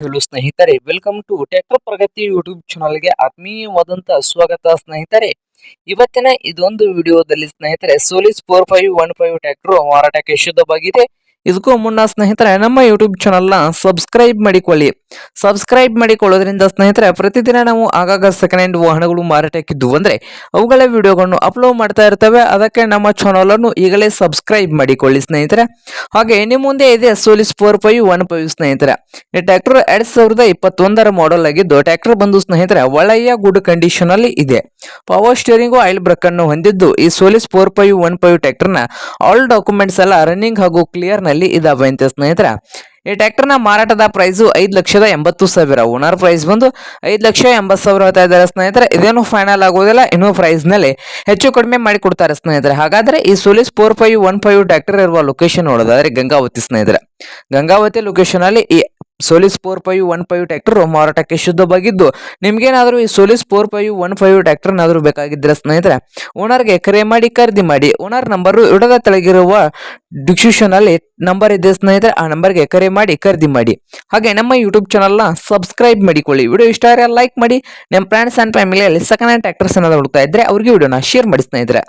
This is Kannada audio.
ಹಲೋ ಸ್ನೇಹಿತರೆ, welcome to tractor Pragati YouTube ಚಾನಲ್ಗೆ ಆತ್ಮೀಯವಾದಂತಹ ಸ್ವಾಗತ ಸ್ನೇಹಿತರೆ. ಇವತ್ತಿನ ಇದೊಂದು ವಿಡಿಯೋದಲ್ಲಿ ಸ್ನೇಹಿತರೆ ಸೋಲಿಸ್ 4515 ಟ್ರ್ಯಾಕ್ಟರ್ ಮಾರಾಟಕ್ಕೆ ಶುದ್ಧವಾಗಿದೆ. ಇದಕ್ಕೂ ಮುನ್ನ ಸ್ನೇಹಿತರೆ ನಮ್ಮ ಯೂಟ್ಯೂಬ್ ಚಾನಲ್ನ ಸಬ್ಸ್ಕ್ರೈಬ್ ಮಾಡಿಕೊಳ್ಳಿ. ಸಬ್ಸ್ಕ್ರೈಬ್ ಮಾಡಿಕೊಳ್ಳೋದ್ರಿಂದ ಸ್ನೇಹಿತರೆ ಪ್ರತಿದಿನ ನಾವು ಆಗಾಗ ಸೆಕೆಂಡ್ ಹ್ಯಾಂಡ್ ವಾಹನಗಳು ಮಾರಾಟಕ್ಕಿದ್ದು ಅಂದ್ರೆ ಅವುಗಳ ವಿಡಿಯೋಗಳನ್ನು ಅಪ್ಲೋಡ್ ಮಾಡ್ತಾ ಇರ್ತೇವೆ. ಅದಕ್ಕೆ ನಮ್ಮ ಚಾನಲ್ ಅನ್ನು ಈಗಲೇ ಸಬ್ಸ್ಕ್ರೈಬ್ ಮಾಡಿಕೊಳ್ಳಿ ಸ್ನೇಹಿತರೆ. ಹಾಗೆ ನಿಮ್ಮ ಮುಂದೆ ಇದೆ ಸೋಲಿಸ್ 4515 ಸ್ನೇಹಿತರೆ. ಈ ಟ್ರ್ಯಾಕ್ಟರ್ 2021 ಮಾಡೆಲ್ ಆಗಿದ್ದು ಟ್ರ್ಯಾಕ್ಟರ್ ಬಂದು ಸ್ನೇಹಿತರೆ ಒಳ್ಳೆಯ ಗುಡ್ ಕಂಡೀಷನ್ ಅಲ್ಲಿ ಇದೆ. ಪವರ್ ಸ್ಟೀರಿಂಗ್ ಆಯಿಲ್ ಬ್ರೇಕ್ ಅನ್ನು ಹೊಂದಿದ್ದು ಈ ಸೋಲಿಸ್ 4515 ಟ್ರ್ಯಾಕ್ಟರ್ ನ ಆಲ್ ಡಾಕ್ಯುಮೆಂಟ್ಸ್ ಎಲ್ಲ ರನ್ನಿಂಗ್ ಹಾಗೂ ಕ್ಲಿಯರ್ ನಲ್ಲಿ ಇದಾವೆ ಅಂತ ಸ್ನೇಹಿತರೆ. ಈ ಟ್ರ್ಯಾಕ್ಟರ್ ನ ಮಾರಾಟದ ಪ್ರೈಸ್ 5,80,000. ಓನರ್ ಪ್ರೈಸ್ ಬಂದು 5,80,000 ಹೇಳ್ತಾ ಇದ್ದಾರೆ ಸ್ನೇಹಿತರೆ. ಇದೇನು ಫೈನಲ್ ಆಗೋದಿಲ್ಲ, ಇನ್ನೂ ಪ್ರೈಸ್ ನಲ್ಲಿ ಹೆಚ್ಚು ಕಡಿಮೆ ಮಾಡಿ ಕೊಡ್ತಾರೆ ಸ್ನೇಹಿತರೆ. ಹಾಗಾದ್ರೆ ಈ ಸೋಲಿಸ್ 4515 ಟ್ರ್ಯಾಕ್ಟರ್ ಇರುವ ಲೊಕೇಶನ್ ನೋಡೋದಾದ್ರೆ ಗಂಗಾವತಿ ಸ್ನೇಹಿತರೆ. ಗಂಗಾವತಿ ಲೊಕೇಶನ್ ಅಲ್ಲಿ ಈ ಸೋಲಿಸ್ 4515 ಟ್ರ್ಯಾಕ್ಟರ್ ಮಾರಾಟಕ್ಕೆ ಶುದ್ಧವಾಗಿದ್ದು, ನಿಮ್ಗೇನಾದ್ರೂ ಈ ಸೋಲಿಸ್ 4515 ಟ್ರ್ಯಾಕ್ಟರ್ ಏನಾದರೂ ಬೇಕಾಗಿದ್ರೆ ಸ್ನೇಹಿತರೆ ಓನರ್ಗೆ ಕರೆ ಮಾಡಿ ಖರೀದಿ ಮಾಡಿ. ಓನರ್ ನಂಬರ್ ಇಡದ ತೆಳಗಿರುವ ಡಿಸ್ಕ್ರಿಪ್ಷನ್ ಅಲ್ಲಿ ನಂಬರ್ ಇದೆ ಸ್ನೇಹಿತರೆ, ಆ ನಂಬರ್ಗೆ ಕರೆ ಮಾಡಿ ಖರೀದಿ ಮಾಡಿ. ಹಾಗೆ ನಮ್ಮ ಯೂಟ್ಯೂಬ್ ಚಾನಲ್ನ ಸಬ್ಸ್ಕ್ರೈಬ್ ಮಾಡಿಕೊಳ್ಳಿ. ವಿಡಿಯೋ ಇಷ್ಟ ಆದರೆ ಲೈಕ್ ಮಾಡಿ. ನಿಮ್ಮ ಫ್ರೆಂಡ್ಸ್ ಅಂಡ್ ಫ್ಯಾಮಿಲಿಯಲ್ಲಿ ಸೆಕೆಂಡ್ ಹ್ಯಾಂಡ್ ಟ್ರ್ಯಾಕ್ಟರ್ಸ್ ಏನಾದ್ರು ಹುಡುಕ್ತಾ ಇದ್ರೆ ಅವ್ರಿಗೆ ವಿಡಿಯೋನ ಶೇರ್ ಮಾಡಿ ಸ್ನೇಹಿತರೆ.